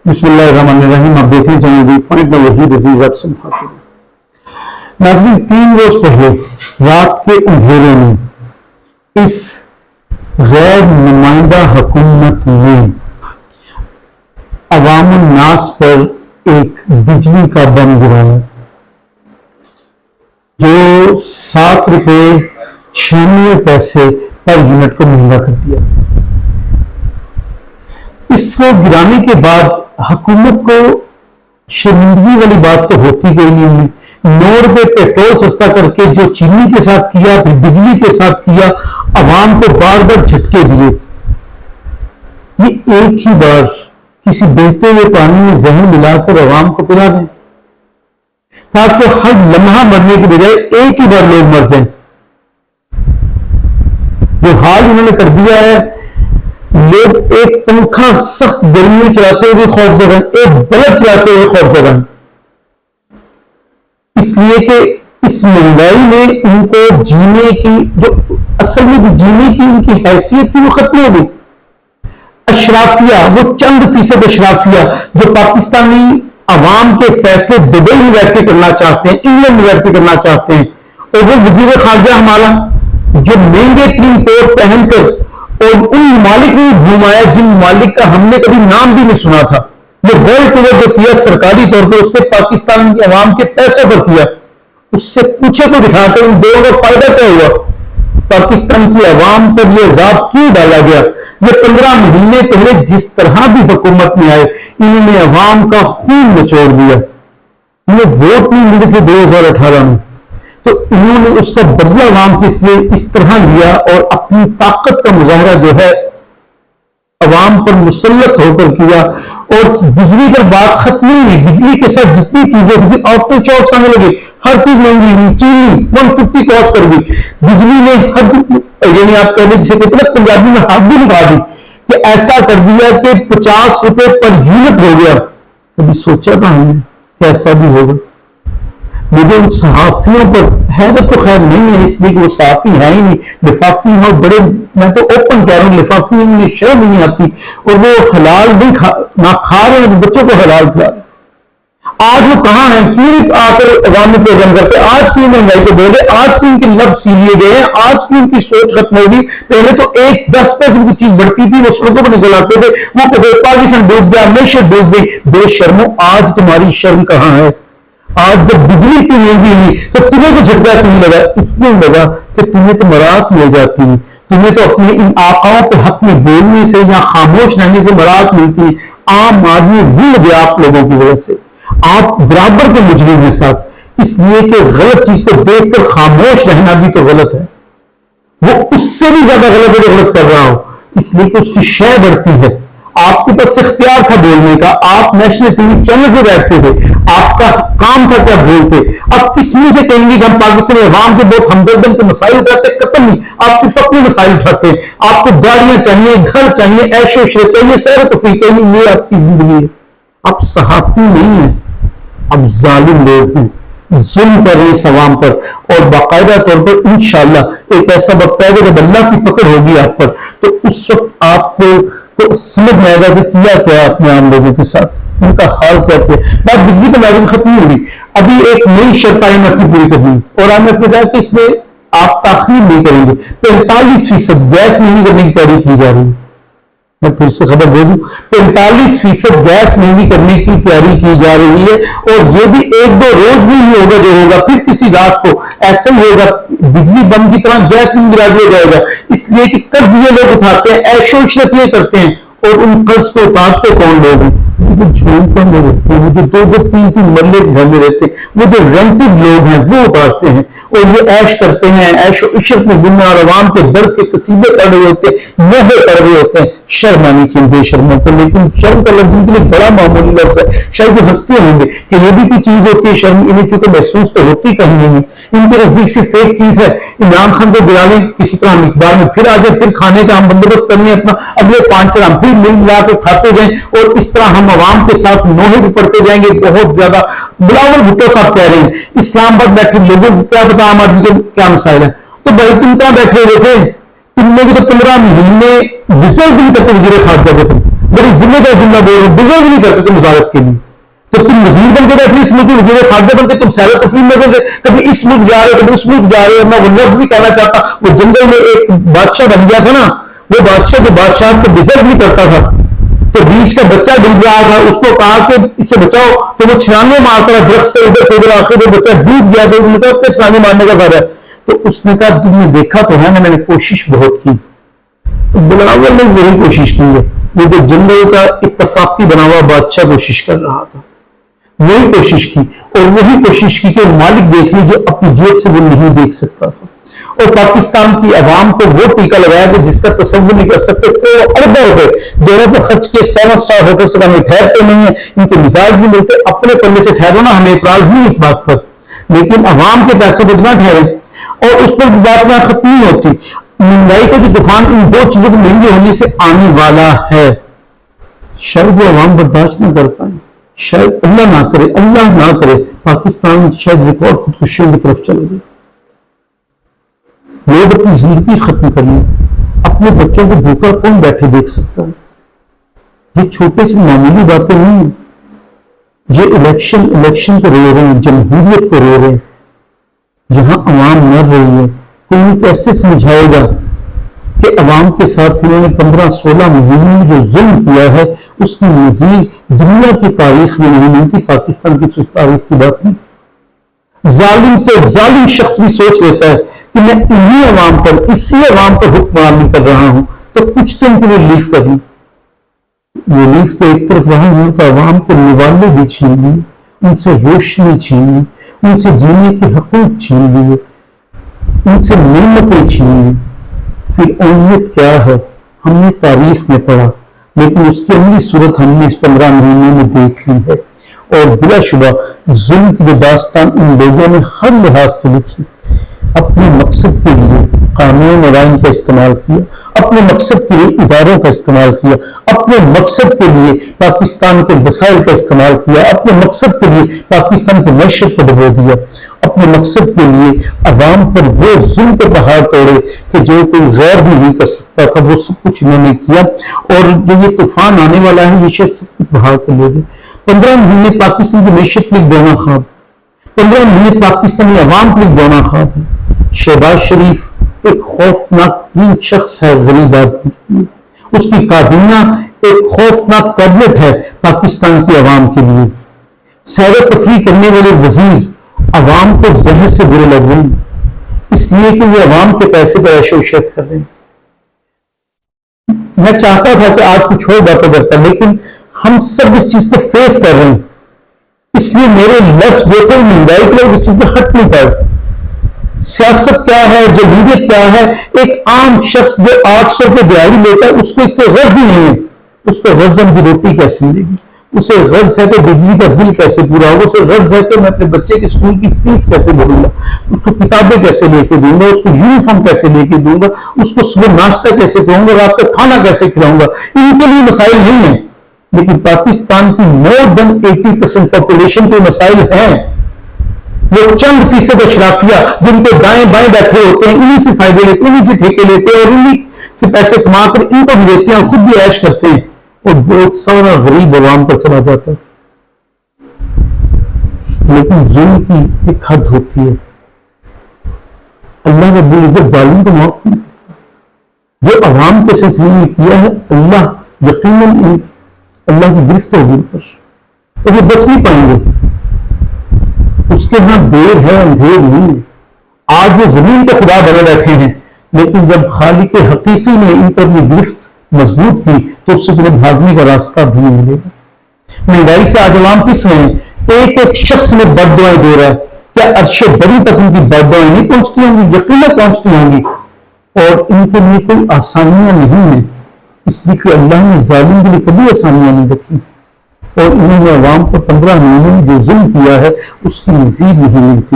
بسم اللہ الرحمن الرحیم. آپ دیکھ رہے ہیں پوائنٹ میں وحید عزیز آپ سے مخاطب. ناظرین 3 روز پہلے رات کے اندھیرے میں اس غیر نمائندہ حکومت نے عوام الناس پر ایک بجلی کا بم گرایا جو 7 روپے 96 پیسے پر یونٹ کو مہنگا کر دیا. اس کو گرانے کے بعد حکومت کو شرمندگی والی بات تو ہوتی گئی نہیں. 9 روپے پیٹرول سستا کر کے جو چینی کے ساتھ کیا پھر بجلی کے ساتھ کیا, عوام کو بار بار جھٹکے دیے. یہ ایک ہی بار کسی بہتے ہوئے پانی میں زہر ملا کر عوام کو پلا دیں تاکہ ہر لمحہ مرنے کی بجائے ایک ہی بار لوگ مر جائیں. جو حال انہوں نے کر دیا ہے, لوگ ایک پنکھا سخت گرمی میں چلاتے ہوئے خوف زدہ, ایک بلب چلاتے ہوئے خوف زدہ, اس لیے کہ اس مہنگائی میں ان کو جینے کی جو اصل میں جینے کی ان کی حیثیت تھی وہ ختم ہو گئی. اشرافیہ, وہ چند فیصد اشرافیہ جو پاکستانی عوام کے فیصلے دبئی میں بیٹھ کے کرنا چاہتے ہیں, انگلینڈ میں بیٹھ کے کرنا چاہتے ہیں, اور وہ وزیر خارجہ ہمارا جو مہنگے ترین کوٹ پہن کر اور ان ممالک میں گھومایا جن ممالک کا ہم نے کبھی نام بھی نہیں سنا تھا, وہ ورلڈ ٹور جو کیا سرکاری طور پر اس کے پاکستان کے عوام کے پیسوں پر کیا. اس سے پوچھے تو دکھا کر ان دونوں کا فائدہ کیا ہوا؟ پاکستان کی عوام پر یہ عذاب کیوں ڈالا گیا؟ یہ 15 مہینے پہلے جس طرح بھی حکومت میں آئے انہوں نے عوام کا خون نچوڑ دیا. انہیں ووٹ نہیں ملے تھے 2018 میں, تو انہوں نے اس کا بدلہ عوام سے اس طرح لیا اور اپنی طاقت کا مظاہرہ جو ہے عوام پر مسلط ہو کر کیا. اور بجلی پر بات ختم نہیں ہے, بجلی کے ساتھ جتنی چیزیں تھیں آفٹر شاکس آنے لگے, ہر چیز مہنگی ہوئی, چینی 150 کاسٹ کر دی, بجلی نے یعنی آپ کہہ لیں جسے کہتے ہیں پنجابی میں حد بھی نکال دی کہ ایسا کر دیا کہ 50 روپے پر یونٹ ہو گیا. کبھی سوچا تھا ہم نے کہ ایسا بھی ہوگا؟ مجھے ان صحافیوں پر حیرت تو خیر نہیں ہے, اس لیے کہ وہ صحافی ہیں ہی نہیں, لفافی ہیں, اور بڑے میں تو اوپن کہہ رہا ہوں لفافی انہیں شرم نہیں آتی, اور وہ حلال نہیں نہ کھا رہے ہیں, بچوں کو حلال کھلا رہے ہیں. آج وہ کہاں ہیں؟ کیوں آ کر عوام میں پیغام کرتے؟ آج کیوں مہنگائی کو بول رہے؟ آج کیوں ان کے لب سی لیے گئے ہیں؟ آج کیوں ان کی سوچ ختم ہوگی؟ پہلے تو 10 پیسے کی چیز بڑھتی تھی, وہ سڑکوں پر نکل آتے تھے, وہ کہتے پاکستان ڈوب گیا, معیشت ڈوب گئی. بے شرمو, آج تمہاری شرم کہاں ہے؟ آج جب بجلی کی مہنگی ہوئی تو تمہیں تو جھٹکا کیوں لگا؟ اس لیے لگا کہ تمہیں تو مراد مل جاتی ہے, تمہیں تو اپنے ان آقاؤں کے حق میں بولنے سے یا خاموش رہنے سے مراد ملتی ہے. عام آدمی بھول گیا آپ لوگوں کی وجہ سے, آپ برابر کے مجرم ہیں ساتھ, اس لیے کہ غلط چیز کو دیکھ کر خاموش رہنا بھی تو غلط ہے, وہ اس سے بھی زیادہ غلط ہے جو غلط کر رہا ہو, اس لیے کہ اس کی شے بڑھتی ہے. آپ کے پاس اختیار تھا بولنے کا, آپ نیشنل ٹی وی چینل پہ بیٹھتے تھے, آپ کا کام تھا کیا بولتے. اب کس منہ سے کہیں گے کہ ہم پاکستانی عوام کے بہت ہمدردن کے مسائل اٹھاتے؟ قطعا نہیں, آپ صرف اپنے مسائل اٹھاتے ہیں. آپ کو گاڑیاں چاہیے, گھر چاہیے, عیش و عشرت چاہیے, سیر و تفریح چاہیے, یہ آپ کی زندگی ہے. آپ صحافی نہیں ہیں, اب ظالم لوگ ہیں, ظلم کر رہے ہیں اس عوام پر, اور باقاعدہ طور پر انشاءاللہ ایک ایسا وقت آئے گا جب اللہ کی پکڑ ہوگی آپ پر, تو اس وقت آپ کو تو سمجھ میں آئے گا کہ کیا اپنے عام لوگوں کے ساتھ, ان کا حال کیا ہے. بات بجلی کا لازم ختم نہیں ہوگی, ابھی ایک نئی شرط IMF کی پوری کرنی, اور IMF نے کہا کہ اس میں آپ تاخیر نہیں کریں گے. 45% گیس مہنگی کرنے کی تیاری کی جا رہی ہے. میں پھر سے خبر دے دوں, 45% گیس مہنگی کرنے کی تیاری کی جا رہی ہے, اور یہ بھی 1-2 روز بھی نہیں ہوگا جو ہوگا, پھر کسی رات کو ایسا ہی ہوگا, بجلی بم کی طرح گیس میں گرا دیا جائے گا. اس لیے کہ قرض یہ لوگ اٹھاتے ہیں, عیش و عشرت یہ کرتے ہیں, اور ان قرض کو اتارتے کون لوگ ہیں؟ وہ جھونپڑوں میں رہتے ہیں, وہ جو 2-3 مرلے گھر میں رہتے ہیں, وہ جو رینٹڈ لوگ ہیں وہ اتارتے ہیں, اور یہ عیش کرتے ہیں, عیش و عشرت میں گھومنا, اور عوام کے درد کے قصیدے پڑھ رہے ہوتے ہیں, نوحے پڑھ رہے ہوتے ہیں. شرم آنی چاہیے بے شرموں کو, لیکن شرم کا لفظ ان کے لیے بڑا معمولی لفظ ہے. شاید وہ ہنستے ہوں گے کہ یہ بھی کوئی چیز ہوتی ہے شرم, انہیں چونکہ محسوس تو ہوتی کہیں نہیں ہے, ان کے نزدیک صرف ایک چیز ہے, عمران خان کو گرا لیں کسی طرح مقدار میں, پھر آگے پھر کھانے کا ہم بندوبست کرنے اپنا, اگلے 5 ہم پھر مل ملا کے کھاتے جائیں, اور اس طرح ہم عوام کے ساتھ نوحے بھی پڑھتے جائیں گے. بہت زیادہ بلاول بھٹو صاحب کہہ رہے ہیں اسلام آباد بیٹھے لوگوں کو کیا پتا عام آدمی کو کیا مسائل ہے, تو بھائی تم کہاں بیٹھے ہوئے تھے؟ تم نے بھی تو 15 مہینے ریزرو بھی نہیں کرتے وزیر خارجہ کے تم, بڑی ذمہ دار جملہ بول رہے ہو، ڈیزرو نہیں کرتے تم وزارت کے لیے. تو تم وزیر بن کے بیٹھے، اس ملک کے وزیر خارجہ بن کے تم سیر و تفریح میں گئے، کبھی اس ملک جا رہے کبھی اس ملک جا رہے. میں وہ لفظ بھی کہنا چاہتا، وہ جنگل میں ایک بادشاہ بن گیا تھا نا، وہ بادشاہ جو بادشاہ کو ڈیزرو نہیں کرتا تھا، تو بیچ کا بچہ ڈوب رہا تھا، اس کو کہا کہ اسے بچاؤ، تو وہ چھلانگیں مارتا رہا درخت سے ادھر سے ادھر، آخر وہ بچہ ڈوب گیا. تو انہوں نے کہا چھلانگیں مارنے کا فائدہ ہے. تو اس نے کہا تم نے دیکھا تو ہے میں نے کوشش بہت کی. تو بلاول نے وہی کوشش کی ہے، وہ جو جنگل کا اتفاقی بنا ہوا بادشاہ کوشش کر رہا تھا، وہی کوشش کی. اور وہی کوشش کی کہ مالک دیکھ لی جو اپنی جیب سے وہ نہیں دیکھ سکتا تھا. اور پاکستان کی عوام کو وہ ٹیکہ لگایا کہ جس کا تصور نہیں کر سکتے. اربوں روپے دونوں پر خرچ کے 7 اسٹار ہوٹل سے ہمیں ٹھہرتے نہیں ہیں، ان کے مزاج بھی ملتے، اپنے پلے سے ٹھہرو نا، ہمیں اعتراض نہیں اس بات پر، لیکن عوام کے پیسے پر نہ ٹھہرے. اور اس پر بات میں ختم نہیں ہوتی. مہنگائی کا جو طوفان ان دو چیزوں کے مہنگے ہونے سے آنے والا ہے، شاید وہ عوام برداشت نہ کر پائیں، شاید اللہ نہ کرے پاکستان شاید ریکارڈ خودکشیوں کی طرف چلے جائے. لوگ اپنی زندگی ختم کر لیں. اپنے بچوں کو بھوکا کون بیٹھے دیکھ سکتا ہے؟ یہ چھوٹے سے معمولی باتیں نہیں ہیں. یہ الیکشن کو رو رہے ہیں، جمہوریت کو رو رہے ہیں. یہاں عوام مر رہی ہے. کوئی کیسے سمجھائے گا کہ عوام کے ساتھ انہوں نے 15-16 مہینے میں جو ظلم کیا ہے اس کی نظیر دنیا کی تاریخ میں نہیں ملتی، پاکستان کی تاریخ کی بات نہیں. ظالم سے ظالم شخص بھی سوچ لیتا ہے کہ میں انہی عوام پر، اسی عوام پر حکمرانی کر رہا ہوں، تو کچھ تو ان کو ریلیف کر لوں. ریلیف تو ایک طرف وہاں ہوں تو عوام کو نوالے بھی چھین لی، ان سے روشنی چھین لی، ان سے جینے کے حقوق چھین لیے، ان سے نعمتیں چھین لی. پھر اہمیت کیا ہے ہم نے تاریخ میں پڑھا، لیکن اس کی عملی صورت ہم نے اس 15 مہینے میں دیکھ لی ہے. اور بلا شبہ ظلم کی جو داستان ان لوگوں نے ہر لحاظ سے لکھی، اپنے مقصد کے لیے قانون اور آئین کا استعمال کیا، اپنے مقصد کے لیے اداروں کا استعمال کیا، اپنے مقصد کے لیے پاکستان کے وسائل کا استعمال کیا، اپنے مقصد کے لیے پاکستان کی معیشت کو ڈبو دیا، اپنے مقصد کے لیے عوام پر وہ ظلم کے پہاڑ توڑے کہ جو کوئی غیر بھی نہیں کر سکتا تھا، وہ سب کچھ انہوں نے کیا. اور جو یہ طوفان آنے والا ہے یہ شاید سب کچھ بہا کر لے جائے. 15 مہینے پاکستان کی معیشت کے لیے دونا خواب، 15 مہینے پاکستانی عوام کے لیے دونا خواب ہے. شہباز شریف ایک خوفناک ترین شخص ہے غریب آدمی کے لیے، اس کی کابینہ ایک خوفناک ٹیبلٹ ہے پاکستان کی عوام کے لیے. سیر و تفریح کرنے والے وزیر عوام کو زہر سے برے لگ رہے ہیں، اس لیے کہ یہ عوام کے پیسے پر عیش و عشرت کر رہے ہیں. میں چاہتا تھا کہ آج کچھ اور باتیں کرتا، لیکن ہم سب اس چیز کو فیس کر رہے ہیں، اس لیے میرے لفظ جو تھے مہنگائی کے لوگ اس چیز میں ہٹ نہیں پائے. سیاست کیا ہے، جمہوریت کیا ہے؟ ایک عام شخص جو 800 روپے دیہاڑی لیتا ہے اس کو اس سے غرض ہی نہیں ہے. اس پہ غرض کی روٹی کیسے ملے گی؟ اسے غرض ہے کہ بجلی کا بل کیسے پورا ہوگا، اسے غرض ہے کہ میں اپنے بچے کے اسکول کی فیس کیسے بھروں گا، اس کو کتابیں کیسے لے کے دوں گا، اس کو یونیفارم کیسے لے کے دوں گا، اس کو صبح ناشتہ کیسے کروں گا، رات کا کھانا کیسے کھلاؤں گا. ان کے لیے مسائل نہیں ہیں، لیکن پاکستان کی مور دین 80% پاپولیشن کے مسائل ہیں. وہ چند فیصد اشرافیہ جن کے دائیں بائیں بیٹھے ہوتے ہیں انہی سے فائدے لیتے ہیں، انہی سے ٹھیکے لیتے ہیں اور انہی سے پیسے کما کر ان کو بھی دیتے ہیں اور خود بھی عیش کرتے ہیں، اور بہت سارا غریب عوام پر چلا جاتا ہے. لیکن ظلم کی ایک حد ہوتی ہے. اللہ رب العزت ظالم کو معاف نہیں کرتا. جو عوام کے ساتھ انہوں نے کیا ہے اللہ یقیناً اللہ کی گرفت ہوگی ان پر اور وہ بچ نہیں پائیں گے. اس کے ہاں دیر ہے اندھیر نہیں ہے. آج وہ زمین کے خدا بنے بیٹھے ہیں، لیکن جب خالق حقیقی نے ان پر یہ گرفت مضبوط کی تو اس سے تمہیں بھاگنے کا راستہ بھی نہیں ملے گا. مہنگائی سے آج عوام پس رہے ہیں. ایک ایک شخص میں بد دعائیں دے رہا ہے. کیا عرش بری تک ان کی بد دعائیں نہیں پہنچتی ہوں گی؟ یقیناً پہنچتی ہوں گی. اور ان کے لیے کوئی آسانیاں نہیں ہیں، اس لیے کہ اللہ نے ظالم کے لیے کبھی آسانیاں نہیں رکھی. اور انہوں نے عوام کو 15 مہینے میں جو ظلم کیا ہے اس کی نظیر نہیں ملتی.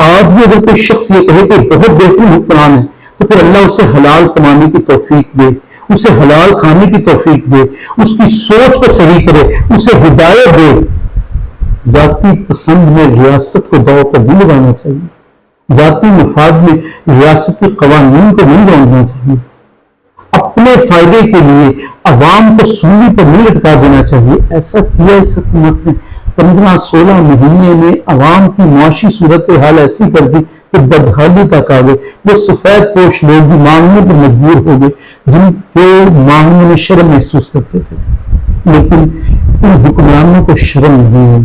آج بھی اگر کوئی شخص یہ کہے کہ بہت بہترین حکمران ہے تو پھر اللہ اسے حلال کمانے کی توفیق دے، اسے حلال کھانے کی توفیق دے، اس کی سوچ کو صحیح کرے، اسے ہدایت دے. ذاتی پسند میں ریاست کو داؤ پر نہیں لگانا چاہیے، ذاتی مفاد میں ریاستی قوانین کو نہیں روکنا چاہیے. اپنے فائدے کے لیے عوام کو سنی پر نہیں لٹکا دینا چاہیے. ایسا کیا اس حکومت نے. 15-16 مہینے میں عوام کی معاشی صورتحال ایسی کر دی کہ بدحالی تک آ گئے. وہ سفید پوش لوگ بھی مانگنے پر مجبور ہو گئے جن کو مانگنے میں شرم محسوس کرتے تھے. لیکن ان حکمرانوں کو شرم نہیں ہے.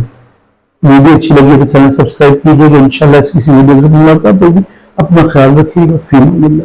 ویڈیو اچھی لگی تو چینل سبسکرائب کیجیے گا. انشاءاللہ اس کسی ویڈیو سے ملاقات ہوگی. اپنا خیال رکھیے گا. فی امان اللہ.